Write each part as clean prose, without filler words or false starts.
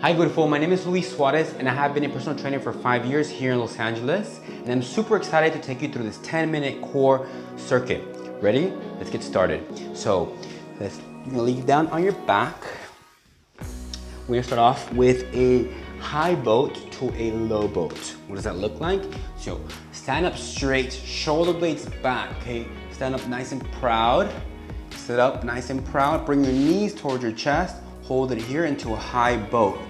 Hi Goodful, my name is Suarez and I have been a personal trainer for 5 years here in Los Angeles, and I'm super excited to take you through this 10-minute core circuit. Ready? Let's get started. So you're gonna lay down on your back. We're gonna start off with a high boat to a low boat. What does that look like? So stand up straight, shoulder blades back, okay? Stand up nice and proud. Sit up nice and proud. Bring your knees towards your chest. Hold it here into a high boat.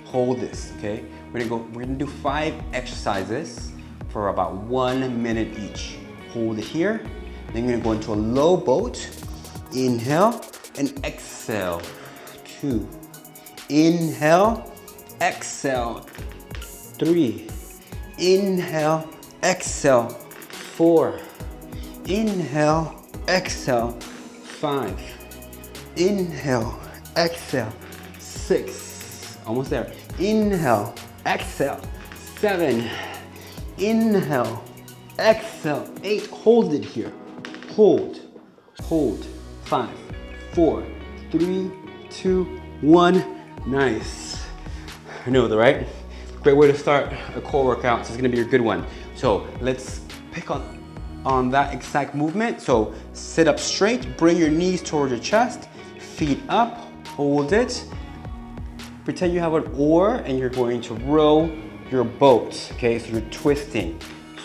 Hold this, okay? We're gonna do 5 exercises for about 1 minute each. Hold it here. Then you're gonna go into a low boat. Inhale and exhale. 2. Inhale, exhale. 3. Inhale, exhale. 4. Inhale, exhale. 5. Inhale, exhale. 6. Almost there. Inhale, exhale. 7. Inhale, exhale. 8. Hold it here. Hold. 5, 4, 3, 2, 1. Nice. I know, right? Great way to start a core workout. So it's gonna be a good one. So let's pick on that exact movement. So sit up straight, bring your knees towards your chest, feet up, hold it. Pretend you have an oar and you're going to row your boat, okay? So you're twisting.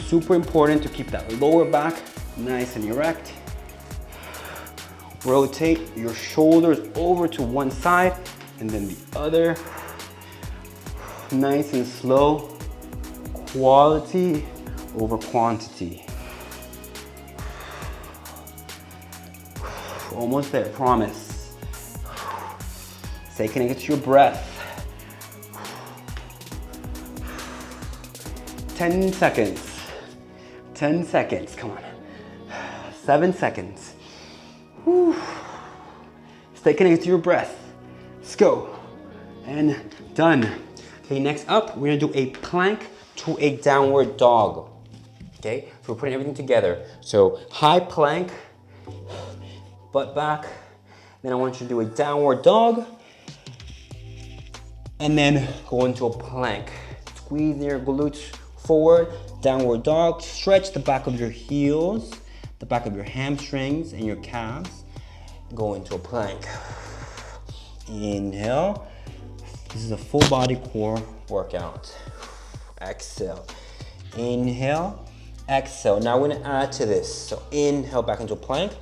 Super important to keep that lower back nice and erect. Rotate your shoulders over to one side and then the other. Nice and slow. Quality over quantity. Almost there, promise. Stay connected to your breath. 10 seconds. 10 seconds, come on. 7 seconds. Whew. Stay connected to your breath. Let's go. And done. Okay, next up, we're gonna do a plank to a downward dog. Okay, so we're putting everything together. So high plank, butt back. Then I want you to do a downward dog. And then go into a plank. Squeeze your glutes forward, downward dog. Stretch the back of your heels, the back of your hamstrings and your calves. Go into a plank. Inhale. This is a full body core workout. Exhale. Inhale, exhale. Now we're gonna add to this. So inhale back into a plank.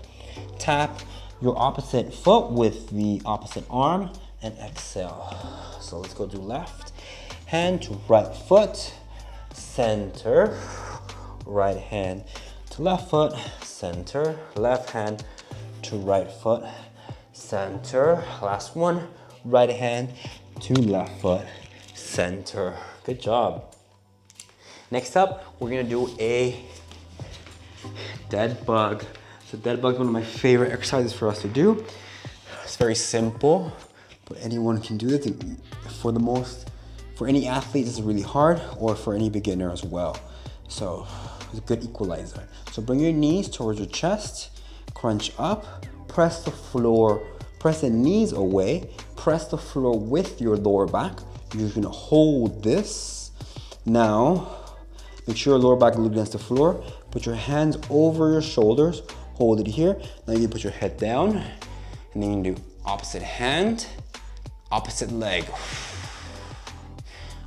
Tap your opposite foot with the opposite arm and exhale. So let's go do left hand to right foot, center, right hand to left foot, center, left hand to right foot, center. Last one, right hand to left foot, center. Good job. Next up, we're gonna do a dead bug. So dead bug is one of my favorite exercises for us to do. It's very simple, but anyone can do it. For any athlete, this is really hard, or for any beginner as well. So it's a good equalizer. So bring your knees towards your chest, crunch up, press the floor, press the knees away, press the floor with your lower back. You're gonna hold this. Now, make sure your lower back is against the floor. Put your hands over your shoulders, hold it here. Now you put your head down, and then you do opposite hand, opposite leg.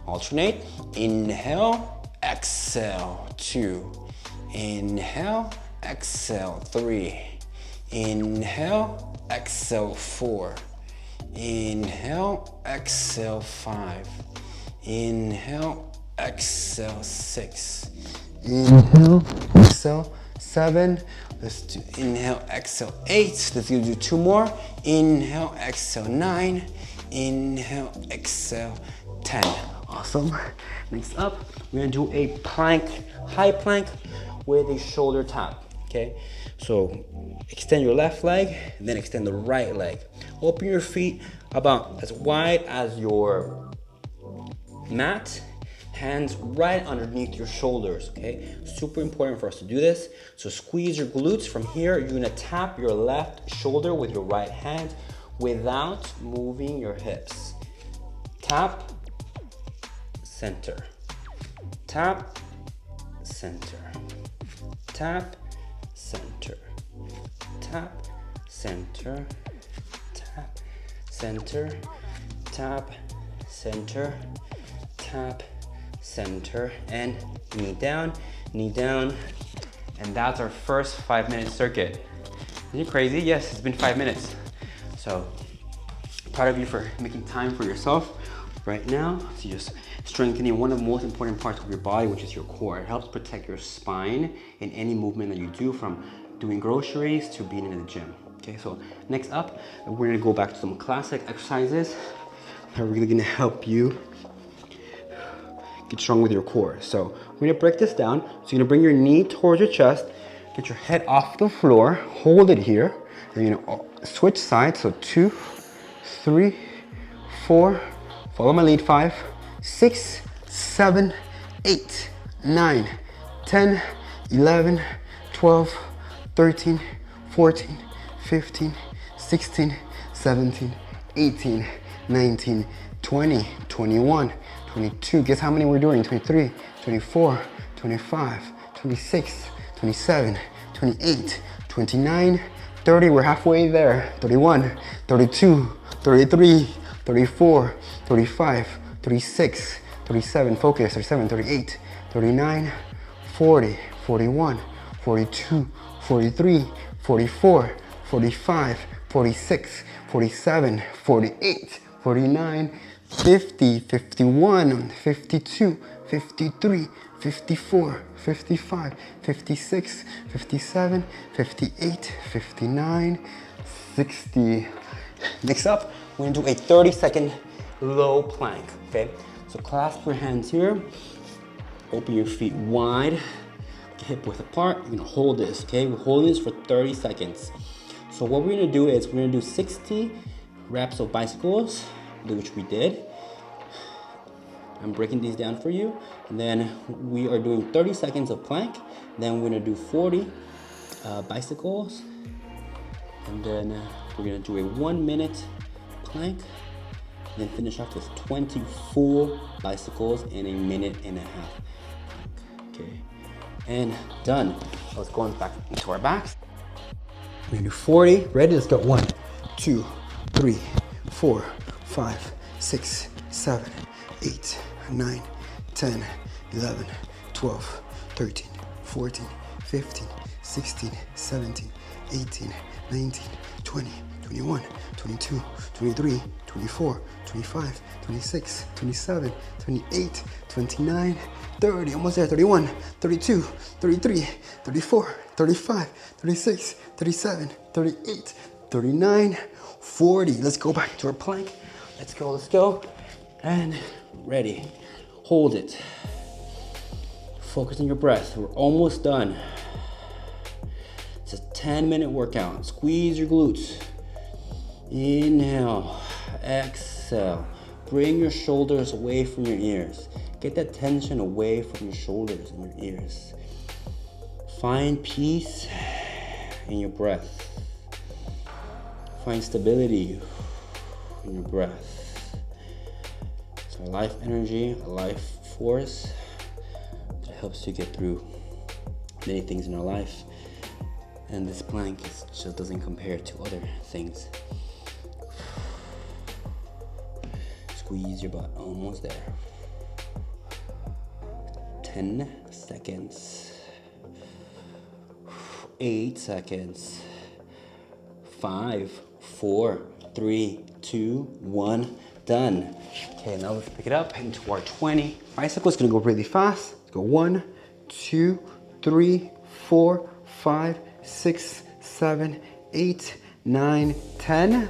Alternate. Inhale, exhale. 2. Inhale, exhale. 3. Inhale, exhale. 4. Inhale, exhale. 5. Inhale, exhale. 6. Inhale, exhale. 7. Let's do inhale, exhale. 8. Let's do 2 more. Inhale, exhale. 9. Inhale, exhale. 10. Awesome. Next up, we're gonna do a plank, high plank with a shoulder tap. Okay, so extend your left leg and then extend the right leg. Open your feet about as wide as your mat. Hands right underneath your shoulders, okay? Super important for us to do this. So squeeze your glutes from here. You're gonna tap your left shoulder with your right hand without moving your hips. tap, center, tap, center, tap, center, tap, center, tap, center, tap, center, tap, center, and knee down, and that's our first 5-minute circuit. Isn't it crazy? Yes, it's been 5 minutes. So, proud of you for making time for yourself right now. So just strengthening one of the most important parts of your body, which is your core. It helps protect your spine in any movement that you do, from doing groceries to being in the gym. Okay, so next up, we're gonna go back to some classic exercises that are really gonna help you get strong with your core. So we're gonna break this down. So you're gonna bring your knee towards your chest, get your head off the floor, hold it here, and you're gonna switch sides. So 2, 3, 4, follow my lead, 5, 6, 7, 8, 9, 10, 11, 12, 13, 14, 15, 16, 17, 18, 19, 20, 21, 22. Guess how many we're doing? 23, 24, 25, 26, 27, 28, 29, 30. We're halfway there. 31, 32, 33, 34, 35, 36, 37, focus, 37, 38, 39, 40, 41, 42, 43, 44, 45, 46, 47, 48, 49, 50, 51, 52, 53, 54, 55, 56, 57, 58, 59, 60. Next up, we're gonna do a 30-second low plank, okay? So clasp your hands here, open your feet wide, hip width apart. You're gonna hold this, okay? We're holding this for 30 seconds. So what we're gonna do is we're gonna do 60 reps of bicycles, which we did. I'm breaking these down for you. And then we are doing 30 seconds of plank. Then we're gonna do 40 bicycles. And then we're gonna do a 1-minute plank. And then finish off with 20 full bicycles in a minute and a half. Okay, and done. Let's go back into our backs. We're gonna do 40. Ready? Let's go. 1, 2, 3, 4, 5, 6, 7, 8, 9, 10, 11, 12, 13, 14, 15, 16, 17, 18, 19, 20, 21, 22, 23, 24, 25, 26, 27, 28, 29, 30, almost there, 31, 32, 33, 34, 35, 36, 37, 38, 39, 40. Let's go back to our plank. Let's go. And ready. Hold it. Focus on your breath. We're almost done. It's a 10-minute workout. Squeeze your glutes. Inhale. Exhale. Bring your shoulders away from your ears. Get that tension away from your shoulders and your ears. Find peace in your breath. Find stability in your breath. It's our life energy, a life force that helps you get through many things in our life. And this plank just doesn't compare to other things. Squeeze your butt, almost there. 10 seconds. 8 seconds. 5, 4, 3, 2, 1, done. Okay, now let's pick it up into our 20 bicycle. It's gonna go really fast. Let's go 1, 2, 3, 4, 5, 6, 7, 8, 9, 10.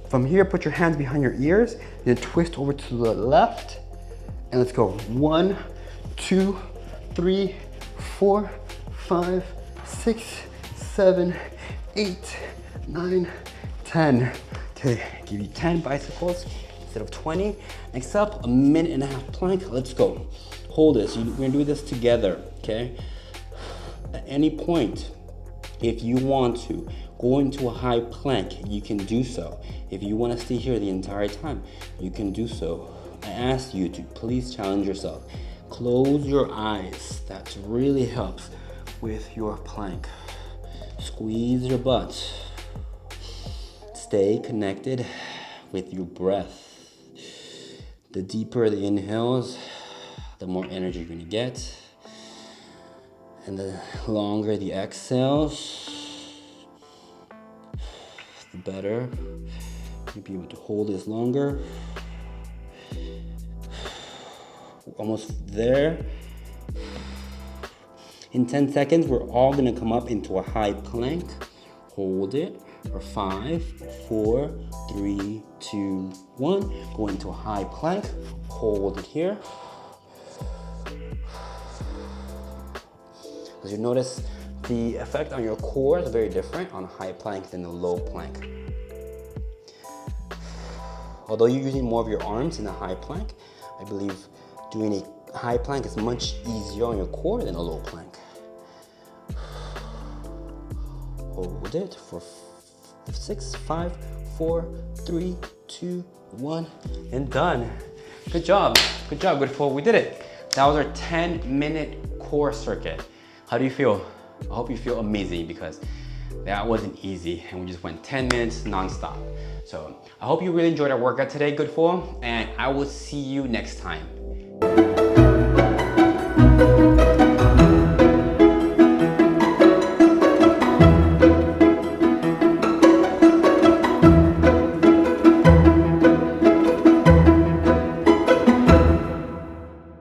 From here, put your hands behind your ears, then twist over to the left, and let's go. 1, 2, 3, 4, 5, 6, 7, 8, 9, 10. Okay, give you 10 bicycles instead of 20. Next up, a 1.5-minute plank. Let's go. Hold this. We're gonna do this together, okay? At any point, if you want to go into a high plank, you can do so. If you want to stay here the entire time, you can do so ask you to please challenge yourself. Close your eyes. That really helps with your plank. Squeeze your butt. Stay connected with your breath. The deeper the inhales, the more energy you're gonna get. And the longer the exhales, the better. You'll be able to hold this longer. Almost there. In 10 seconds, we're all gonna come up into a high plank. Hold it for 5, 4, 3, 2, 1. Go into a high plank. Hold it here. As you notice, the effect on your core is very different on a high plank than a low plank. Although you're using more of your arms in a high plank, I believe doing a high plank is much easier on your core than a low plank. Hold it for 6, 5, 4, 3, 2, 1, and done. Good job, Goodful. We did it. That was our 10-minute core circuit. How do you feel? I hope you feel amazing because that wasn't easy and we just went 10 minutes non-stop. So I hope you really enjoyed our workout today, Goodful, and I will see you next time.